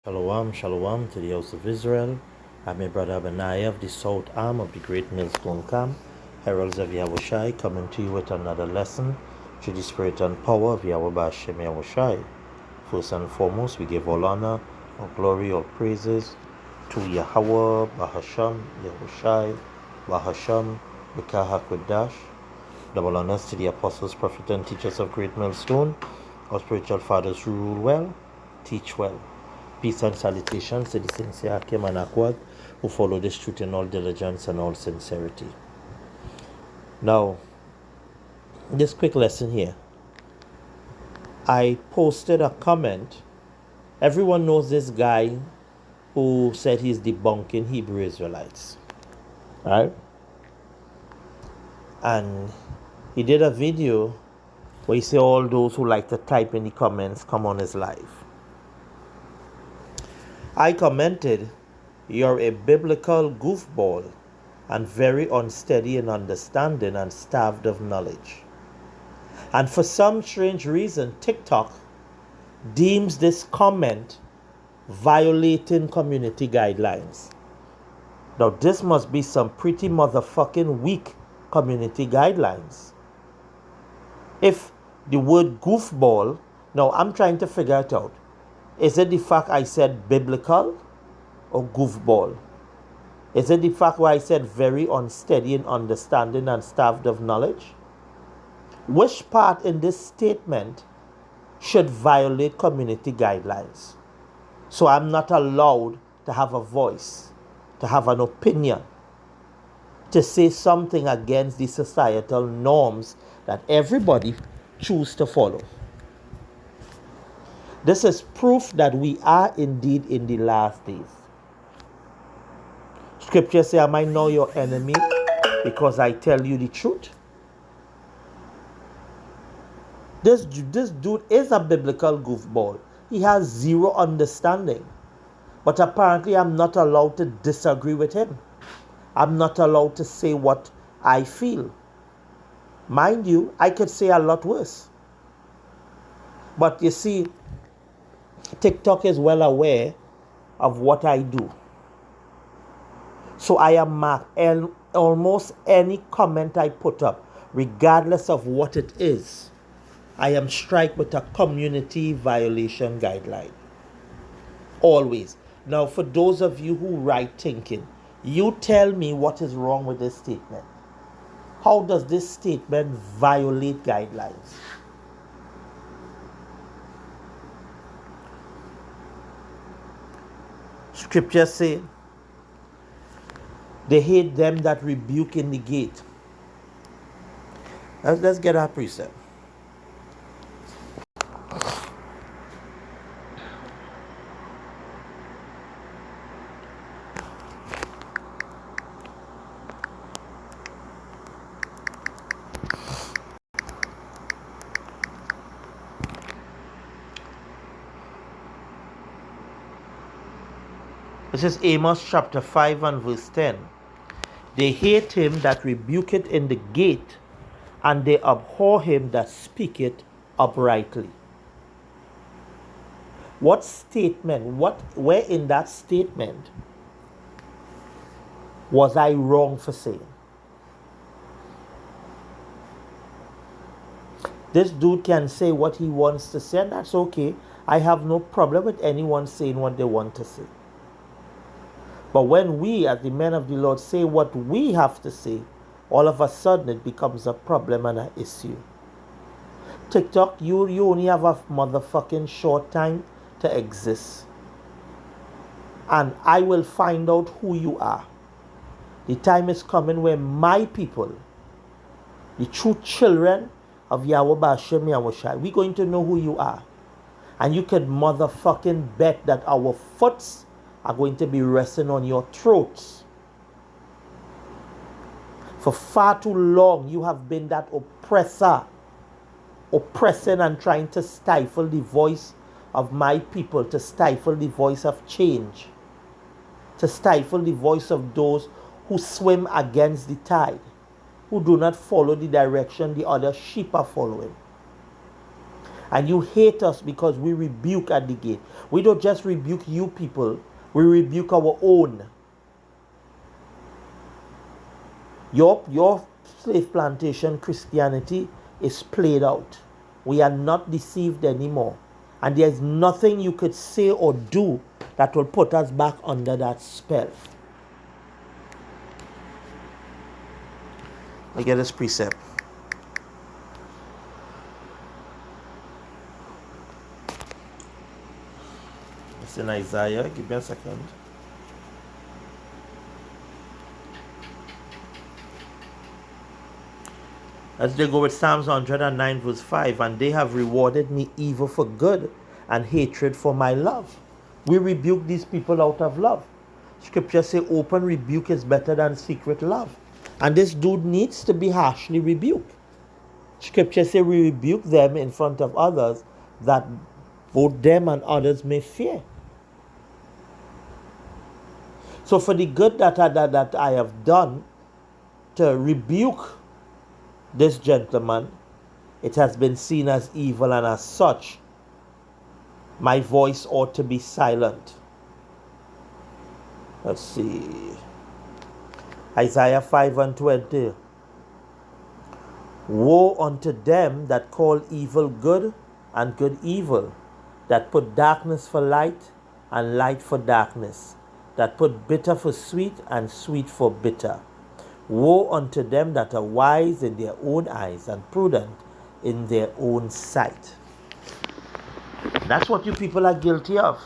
Shalom, shalom to the house of Israel. I'm your brother Benaiah of the south arm of the Great Millstone Camp, Heralds of Yahushai, coming to you with another lesson through the spirit and power of Yahweh Bashem Yahushai. First and foremost, we give all honor, all glory, all praises to Yahweh, Bahasham, Yahushai, Bahasham, Bekah HaKodash. Double honors to the apostles, prophets, and teachers of Great Millstone, our spiritual fathers who rule well, teach well. Peace and salutations to the sincere Akim and Akwad who follow this truth in all diligence and all sincerity. Now, this quick lesson here. I posted a comment. Everyone knows this guy who said he's debunking Hebrew Israelites. Right? And he did a video where he said all those who like to type in the comments come on his live. I commented, "You're a biblical goofball and very unsteady in understanding and starved of knowledge." And for some strange reason, TikTok deems this comment violating community guidelines. Now, this must be some pretty motherfucking weak community guidelines. If the word goofball, now I'm trying to figure it out. Is it the fact I said biblical or goofball? Is it the fact where I said very unsteady in understanding and starved of knowledge? Which part in this statement should violate community guidelines? So I'm not allowed to have a voice, to have an opinion, to say something against the societal norms that everybody chooses to follow. This is proof that we are indeed in the last days. Scripture says, "Am I now your enemy because I tell you the truth?" This dude is a biblical goofball. He has zero understanding. But apparently I'm not allowed to disagree with him. I'm not allowed to say what I feel. Mind you, I could say a lot worse. But you see, TikTok is well aware of what I do. So I am marked, and almost any comment I put up, regardless of what it is, I am struck with a community violation guideline. Always. Now, for those of you who right thinking, you tell me what is wrong with this statement. How does this statement violate guidelines? Scripture say, "They hate them that rebuke in the gate." Let's get our precept. This is Amos chapter 5 and verse 10. "They hate him that rebuketh in the gate, and they abhor him that speaketh uprightly." What statement, where in that statement was I wrong for saying? This dude can say what he wants to say, and that's okay. I have no problem with anyone saying what they want to say. But when we, as the men of the Lord, say what we have to say, all of a sudden it becomes a problem and an issue. TikTok, you only have a motherfucking short time to exist. And I will find out who you are. The time is coming where my people, the true children of Yahweh Bashem Yahushai, we're going to know who you are. And you can motherfucking bet that our foots are going to be resting on your throats. For far too long, you have been that oppressor, oppressing and trying to stifle the voice of my people, to stifle the voice of change, to stifle the voice of those who swim against the tide, who do not follow the direction the other sheep are following. And you hate us because we rebuke at the gate. We don't just rebuke you people, we rebuke our own. Your slave plantation Christianity is played out. We are not deceived anymore. And there's nothing you could say or do that will put us back under that spell. Look at this precept. It's in Isaiah. Give me a second. As they go with Psalms 109 verse 5, and they have rewarded me evil for good and hatred for my love. We rebuke these people out of love. Scripture say open rebuke is better than secret love. And this dude needs to be harshly rebuked. Scripture say we rebuke them in front of others that both them and others may fear. So for the good that I have done to rebuke this gentleman, it has been seen as evil, and as such, my voice ought to be silent. Let's see. Isaiah 5:20. Woe unto them that call evil good and good evil, that put darkness for light and light for darkness, that put bitter for sweet and sweet for bitter. Woe unto them that are wise in their own eyes and prudent in their own sight. That's what you people are guilty of.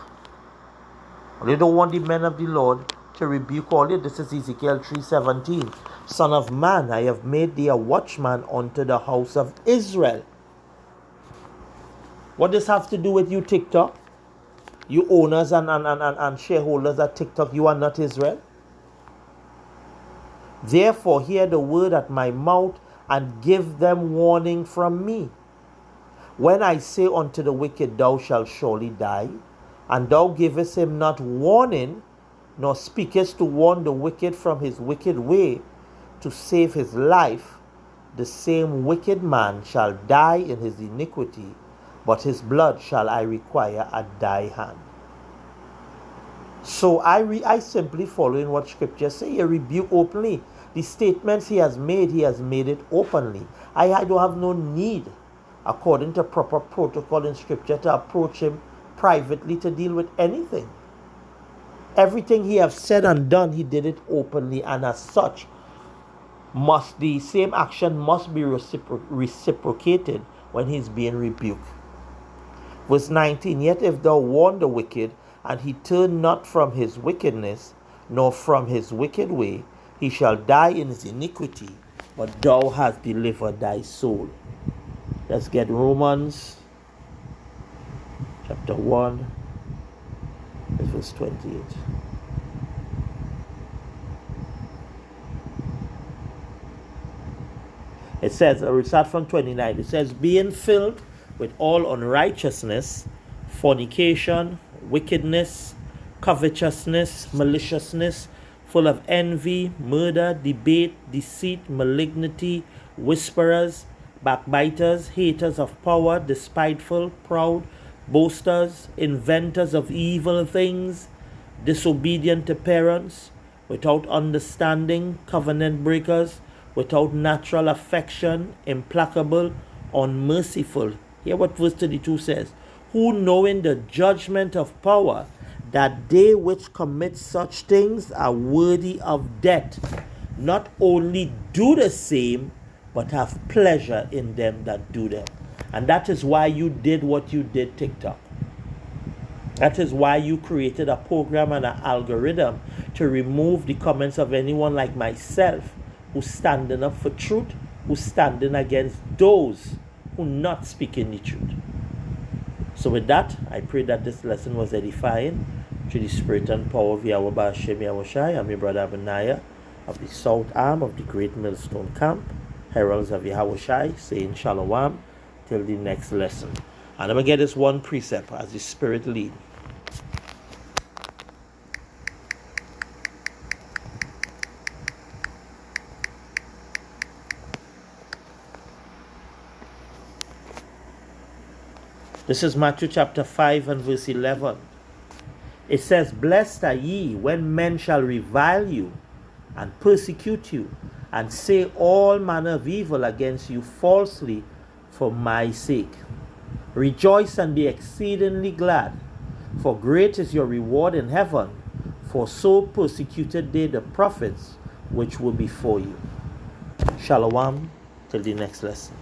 They don't want the men of the Lord to rebuke all you. This is Ezekiel 3:17. Son of man, I have made thee a watchman unto the house of Israel. What does this have to do with you, TikTok? You owners and shareholders at TikTok, you are not Israel. Therefore hear the word at my mouth, and give them warning from me. When I say unto the wicked, thou shalt surely die, and thou givest him not warning, nor speakest to warn the wicked from his wicked way, to save his life, the same wicked man shall die in his iniquity, but his blood shall I require at thy hand. So I simply following what scripture say. He rebuke openly. The statements he has made it openly. I don't have no need, according to proper protocol in scripture, to approach him privately to deal with anything. Everything he has said and done, he did it openly, and as such, the same action must be reciprocated when he's being rebuked. Verse 19, yet if thou warn the wicked, and he turn not from his wickedness, nor from his wicked way, he shall die in his iniquity, but thou hast delivered thy soul. Let's get Romans chapter 1, verse 28. It says, we start from 29. It says, being filled with all unrighteousness, fornication, wickedness, covetousness, maliciousness, full of envy, murder, debate, deceit, malignity, whisperers, backbiters, haters of power, despiteful, proud, boasters, inventors of evil things, disobedient to parents, without understanding, covenant breakers, without natural affection, implacable, unmerciful. Hear what verse 32 says. Who knowing the judgment of power, that they which commit such things are worthy of death, not only do the same, but have pleasure in them that do them. And that is why you did what you did, TikTok. That is why you created a program and an algorithm to remove the comments of anyone like myself who's standing up for truth, who's standing against those who not speaking the truth. So with that, I pray that this lesson was edifying through the spirit and power of Yahweh Ba'ashem Yahushai. I'm your brother Abinaya of the South Arm of the Great Millstone Camp, Heralds of Yahushai, saying Shalom till the next lesson. And I'm going to get this one precept as the Spirit lead. This is Matthew chapter 5 and verse 11. It says, "Blessed are ye when men shall revile you and persecute you, and say all manner of evil against you falsely for my sake. Rejoice and be exceedingly glad, for great is your reward in heaven, for so persecuted they the prophets which were before you." Shalom, till the next lesson.